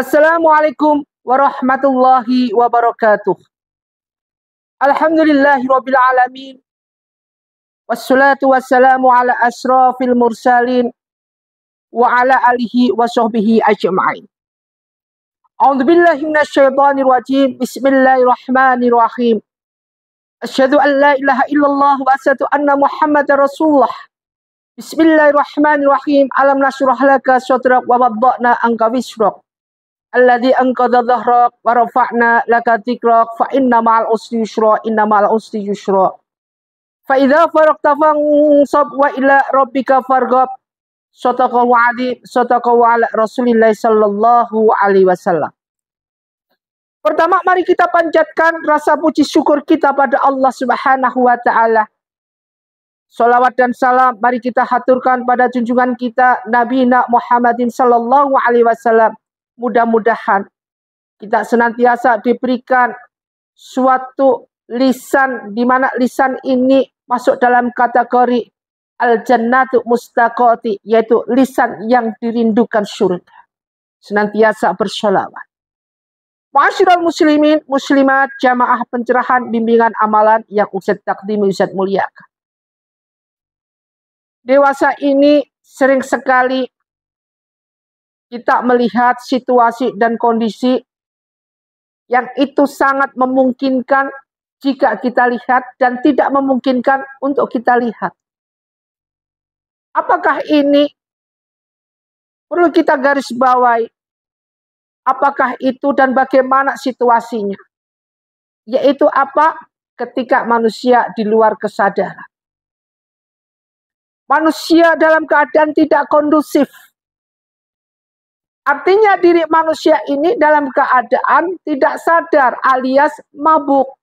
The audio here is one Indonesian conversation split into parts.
Assalamualaikum warahmatullahi wabarakatuh. Alhamdulillahirabbil alamin. Wassalatu wassalamu ala asrafil mursalin wa ala alihi wa sahbihi ajma'in. A'udzubillahi minasyaitonir rajim. Bismillahirrahmanirrahim. Asyhadu an la ilaha illallah wa asyhadu anna Muhammadar Rasulullah. Bismillahirrahmanirrahim. Alam nashrah laka sadrak wa wada'na anka wisrak. Alladzi anqadha dhahrak wa rafa'na laka dzikrak fa inna ma'al usri yusra inna ma'al usri yusra. Fa idza faragta fansab wa ila rabbika farghab. Shadaqallahu adzim, shadaqallahu ala Rasulillah sallallahu alaihi wasallam. Pertama, mari kita panjatkan rasa puji syukur kita pada Allah Subhanahu wa taala. Salawat dan salam mari kita haturkan pada junjungan kita Nabi Muhammadin sallallahu alaihi wasallam. Mudah-mudahan kita senantiasa diberikan suatu lisan di mana lisan ini masuk dalam kategori al-jannatu mustaqati, yaitu lisan yang dirindukan surga. Senantiasa bersolawat. Ma'asyiral muslimin, muslimat, jamaah pencerahan bimbingan amalan yang Ustadz takdimi Ustadz muliakan. Dewasa ini sering sekali kita melihat situasi dan kondisi yang itu sangat memungkinkan jika kita lihat dan tidak memungkinkan untuk kita lihat. Apakah ini perlu kita garis bawahi? Apakah itu dan bagaimana situasinya? Yaitu apa? Ketika manusia di luar kesadaran. Manusia dalam keadaan tidak kondusif. Artinya diri manusia ini dalam keadaan tidak sadar alias mabuk.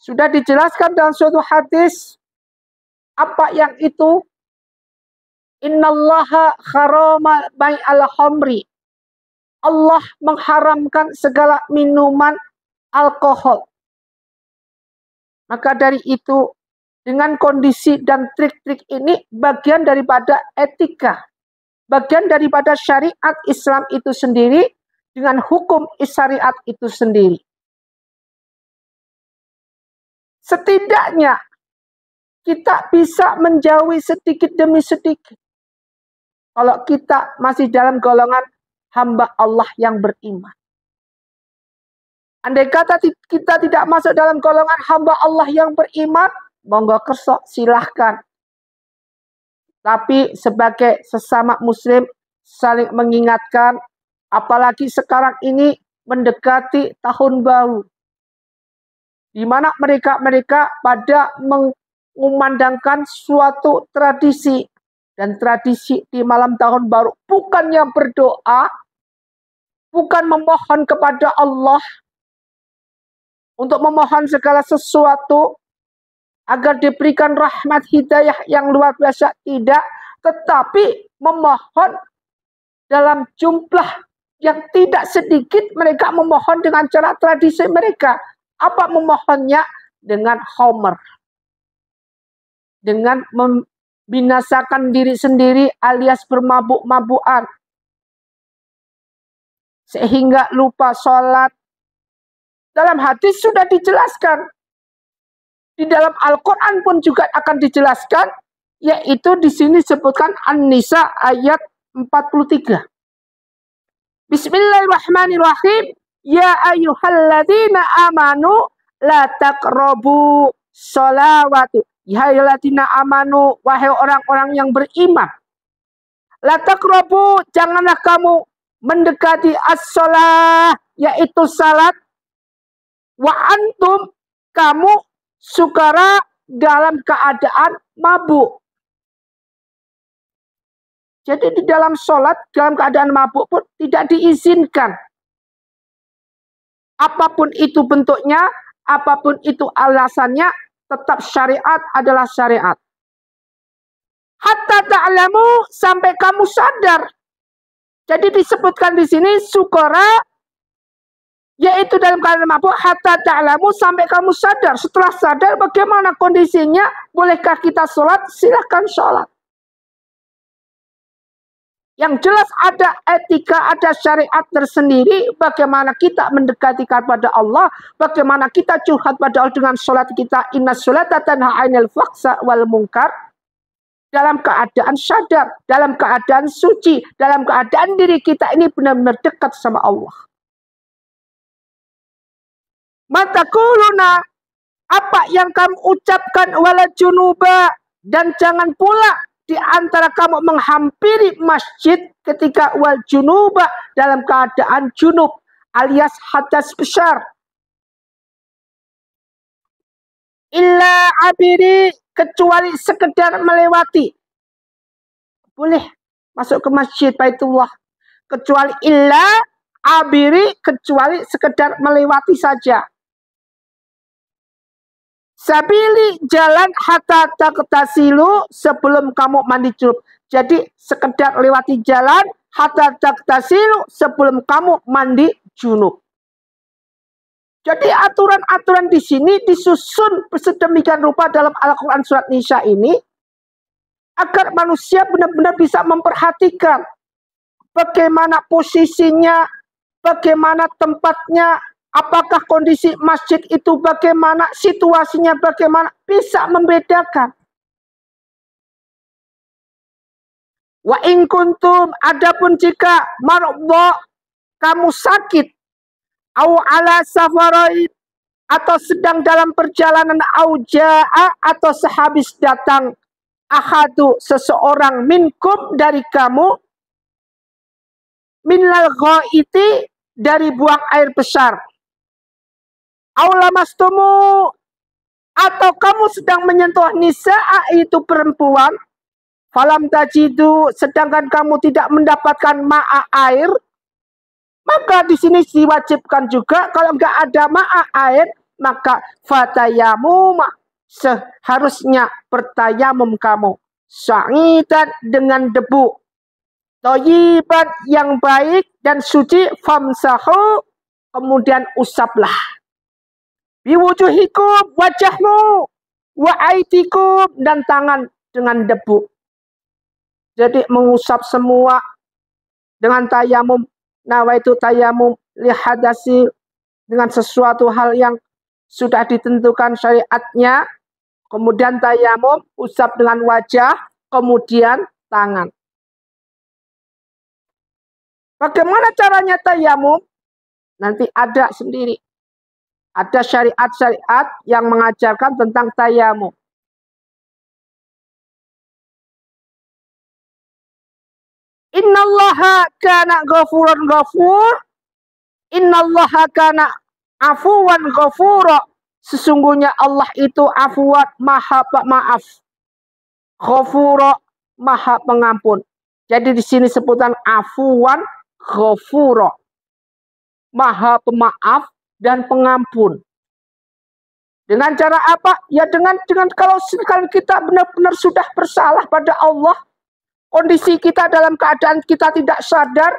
Sudah dijelaskan dalam suatu hadis apa yang itu? Innallaha harama bai'al khamri. Allah mengharamkan segala minuman alkohol. Maka dari itu dengan kondisi dan trik-trik ini bagian daripada etika. Bagian daripada syariat Islam itu sendiri dengan hukum syariat itu sendiri. Setidaknya kita bisa menjauhi sedikit demi sedikit. Kalau kita masih dalam golongan hamba Allah yang beriman. Andai kata kita tidak masuk dalam golongan hamba Allah yang beriman, monggo kerso silahkan. Tapi sebagai sesama muslim saling mengingatkan, apalagi sekarang ini mendekati tahun baru. Di mana mereka pada mengumandangkan suatu tradisi. Dan tradisi di malam tahun baru bukannya berdoa, bukan memohon kepada Allah untuk memohon segala sesuatu agar diberikan rahmat hidayah yang luar biasa, tidak. Tetapi memohon dalam jumlah yang tidak sedikit, mereka memohon dengan cara tradisi mereka. Apa memohonnya? Dengan homer. Dengan membinasakan diri sendiri alias bermabuk-mabukan. Sehingga lupa sholat. Dalam hadis sudah dijelaskan. Di dalam Al-Quran pun juga akan dijelaskan, yaitu di sini disebutkan An-Nisa ayat 43. Bismillahirrahmanirrahim. Ya ayyuhalladzina amanu la taqrabu sholawatu. Ya ayyuhalladzina amanu, wahai orang-orang yang beriman. La taqrabu, janganlah kamu mendekati as-sholah, yaitu salat. Wa antum, kamu sukara dalam keadaan mabuk. Jadi di dalam sholat, dalam keadaan mabuk pun tidak diizinkan. Apapun itu bentuknya, apapun itu alasannya, tetap syariat adalah syariat. Hatta ta'lamu, sampai kamu sadar. Jadi disebutkan di sini sukara, yaitu dalam keadaan mabuk, hatta ta'lamu, sampai kamu sadar. Setelah sadar bagaimana kondisinya, bolehkah kita sholat? Silahkan sholat. Yang jelas ada etika, ada syariat tersendiri. Bagaimana kita mendekati kepada Allah. Bagaimana kita curhat pada Allah dengan sholat kita. Inna sholata tanha 'anil fahsya'i wal munkar. Dalam keadaan sadar. Dalam keadaan suci. Dalam keadaan diri kita ini benar-benar dekat sama Allah. Matakuluna. Apa yang kamu ucapkan wala junuba. Dan jangan pula di antara kamu menghampiri masjid ketika wal junuba dalam keadaan junub alias hadas besar. Illa abiri kecuali sekedar melewati. Boleh masuk ke masjid Baitullah. Kecuali illa abiri kecuali sekedar melewati saja. Sabili jalan hatta taqtasilu sebelum kamu mandi junub. Jadi sekedar lewati jalan hatta taqtasilu sebelum kamu mandi junub. Jadi aturan-aturan di sini disusun sedemikian rupa dalam Al-Quran surat Nisa ini agar manusia benar-benar bisa memperhatikan bagaimana posisinya, bagaimana tempatnya, apakah kondisi masjid itu bagaimana, situasinya bagaimana, bisa membedakan. Wa in kuntum, adapun jika marudha, kamu sakit, au ala safarai, atau sedang dalam perjalanan, au jaa, atau sehabis datang, ahadu, seseorang, minkum, dari kamu, minal ghaiti, dari buang air besar, au lamastumu, atau kamu sedang menyentuh nisa'a, itu perempuan, falam tajidu, sedangkan kamu tidak mendapatkan ma'a air, maka di sini diwajibkan juga kalau nggak ada ma'a air, maka fatayamum, seharusnya bertayamum kamu, sa'idan, dengan debu, thayyiban, yang baik dan suci, famsahu, kemudian usaplah, biwujuhikum, wajahmu, wa aidikum, dan tangan dengan debu. Jadi mengusap semua dengan tayamum. Nawaitu tayamum lihadasi, dengan sesuatu hal yang sudah ditentukan syariatnya. Kemudian tayamum, usap dengan wajah, kemudian tangan. Bagaimana caranya tayamum? Nanti ada sendiri. Ada syariat-syariat yang mengajarkan tentang tayamum. Innallaha kana ghafuran ghafur. Innallaha kana afuwan ghafura. Sesungguhnya Allah itu afuwan, maha pemaaf. Ghafura, maha pengampun. Jadi di sini sebutan afuwan ghafura. Maha pemaaf dan pengampun. Dengan cara apa? Ya dengan kalau kita benar-benar sudah bersalah pada Allah, kondisi kita dalam keadaan kita tidak sadar,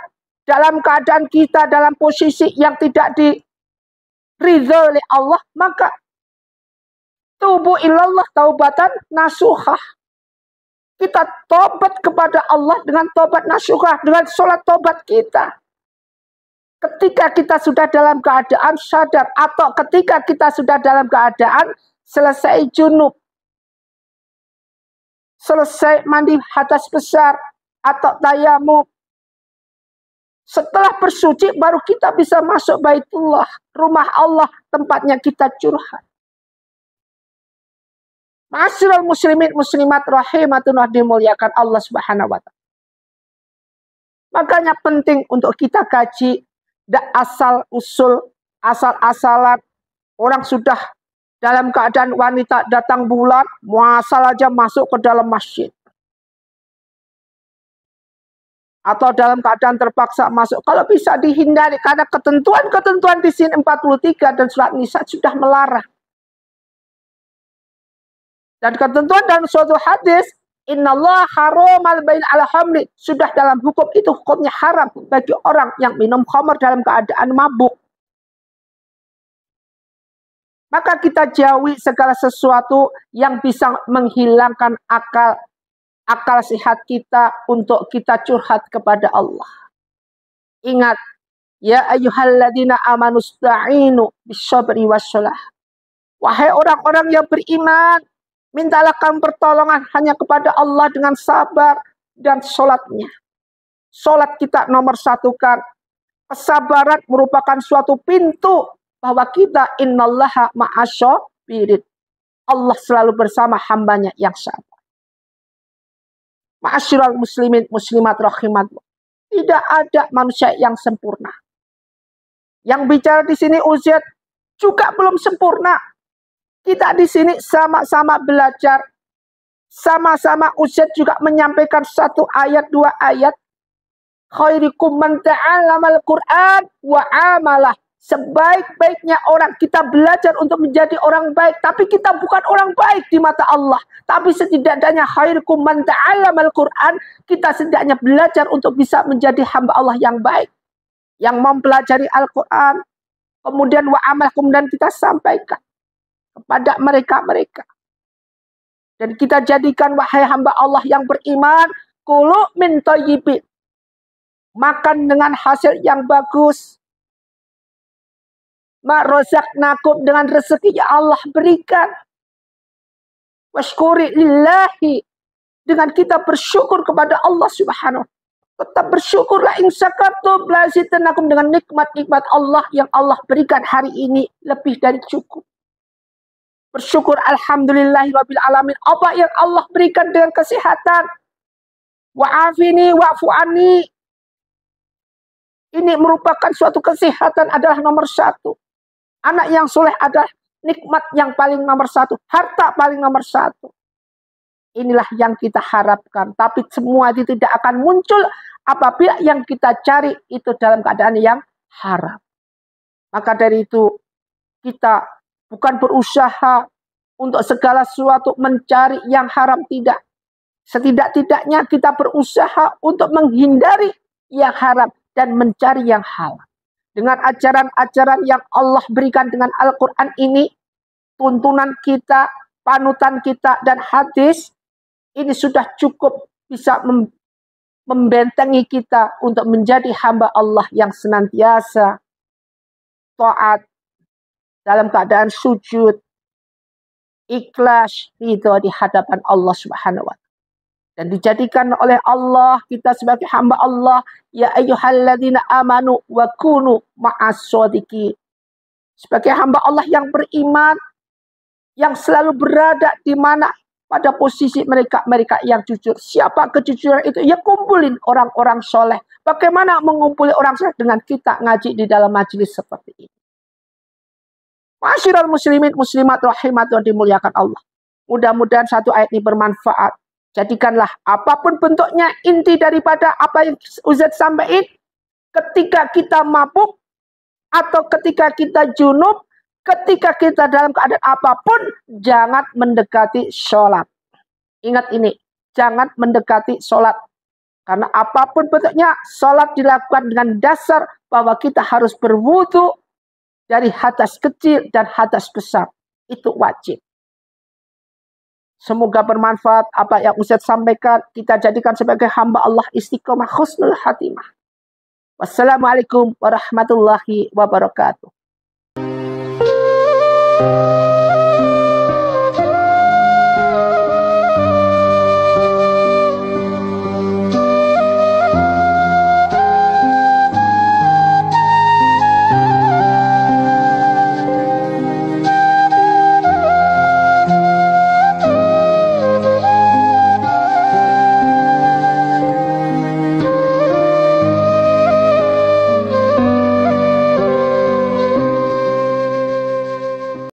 dalam keadaan kita dalam posisi yang tidak diridho oleh Allah, maka tubu ilallah taubatan nasuhah. Kita tobat kepada Allah dengan tobat nasuhah, dengan sholat tobat kita. Ketika kita sudah dalam keadaan sadar, atau ketika kita sudah dalam keadaan selesai junub, selesai mandi hadas besar atau tayamum, setelah bersuci baru kita bisa masuk Baitullah, rumah Allah, tempatnya kita curhat. Ma'asyiral muslimin muslimat rahimatullah, dimuliakan Allah Subhanahu wa taala. Makanya penting untuk kita kaji, tidak asal usul, asal-asalan. Orang sudah dalam keadaan wanita datang bulan, muasal aja masuk ke dalam masjid. Atau dalam keadaan terpaksa masuk. Kalau bisa dihindari, karena ketentuan-ketentuan di sini 43 dan surat Nisa sudah melarang. Dan ketentuan dalam suatu hadis, innallaha haramal bain al-hamli, sudah dalam hukum itu hukumnya haram bagi orang yang minum khamr dalam keadaan mabuk. Maka kita jauhi segala sesuatu yang bisa menghilangkan akal akal sehat kita untuk kita curhat kepada Allah. Ingat, ya ayyuhalladzina amanu sta'inu bisyabri wassalah. Wahai orang-orang yang beriman, mintalah kamu pertolongan hanya kepada Allah dengan sabar dan sholatnya. Sholat kita nomor satukan. Kesabaran merupakan suatu pintu bahwa kita innallaha ma'asyabirin. Allah selalu bersama hambanya yang sabar. Ma'asyiral muslimin muslimat rahimatullah. Tidak ada manusia yang sempurna. Yang bicara di sini Uzair juga belum sempurna. Kita di sini sama-sama belajar. Sama-sama Uzair juga menyampaikan satu ayat, dua ayat. Khairukum man ta'allamal Qur'an wa amalah. Sebaik-baiknya orang kita belajar untuk menjadi orang baik. Tapi kita bukan orang baik di mata Allah. Tapi setidaknya khairukum man ta'allamal Qur'an. Kita setidaknya belajar untuk bisa menjadi hamba Allah yang baik. Yang mempelajari Al-Quran. Kemudian wa amal. Kemudian kita sampaikan kepada mereka-mereka. Dan kita jadikan wahai hamba Allah yang beriman. Kulu min thayyibin. Makan dengan hasil yang bagus. Ma razaqnakum dengan rezeki yang Allah berikan. Washkuri lillahi. Dengan kita bersyukur kepada Allah subhanahu. Tetap bersyukurlah in syakartum la azidannakum dengan nikmat-nikmat Allah yang Allah berikan hari ini lebih dari cukup. Bersyukur alhamdulillahirabbil alamin. Apa yang Allah berikan dengan kesehatan. Wa'afini wa'fu anni. Ini merupakan suatu kesehatan adalah nomor satu. Anak yang soleh adalah nikmat yang paling nomor satu. Harta paling nomor satu. Inilah yang kita harapkan. Tapi semua itu tidak akan muncul apabila yang kita cari itu dalam keadaan yang haram. Maka dari itu kita bukan berusaha untuk segala sesuatu mencari yang haram. Tidak. Setidak-tidaknya kita berusaha untuk menghindari yang haram. Dan mencari yang halal. Dengan ajaran-ajaran yang Allah berikan dengan Al-Quran ini. Tuntunan kita, panutan kita, dan hadis. Ini sudah cukup bisa membentengi kita untuk menjadi hamba Allah yang senantiasa taat dalam keadaan sujud, ikhlas, ridho di hadapan Allah Subhanahu wa Ta'ala. Dan dijadikan oleh Allah kita sebagai hamba Allah. Ya ayyuhalladzina amanu wa kunu ma'as-shodiqin. Sebagai hamba Allah yang beriman. Yang selalu berada di mana? Pada posisi mereka yang jujur. Siapa kejujuran itu? Ya kumpulin orang-orang soleh. Bagaimana mengumpuli orang soleh? Dengan kita ngaji di dalam majelis seperti ini. Ma'asyiral muslimin muslimat rahimatullah dimuliakan Allah. Mudah-mudahan satu ayat ini bermanfaat. Jadikanlah apapun bentuknya inti daripada apa yang Ustaz sampaikan. Ketika kita mabuk atau ketika kita junub, ketika kita dalam keadaan apapun, jangan mendekati sholat. Ingat ini, jangan mendekati sholat. Karena apapun bentuknya, sholat dilakukan dengan dasar bahwa kita harus berwudu dari hadas kecil dan hadas besar. Itu wajib. Semoga bermanfaat apa yang Ustaz sampaikan. Kita jadikan sebagai hamba Allah istiqomah husnul khatimah. Wassalamualaikum warahmatullahi wabarakatuh.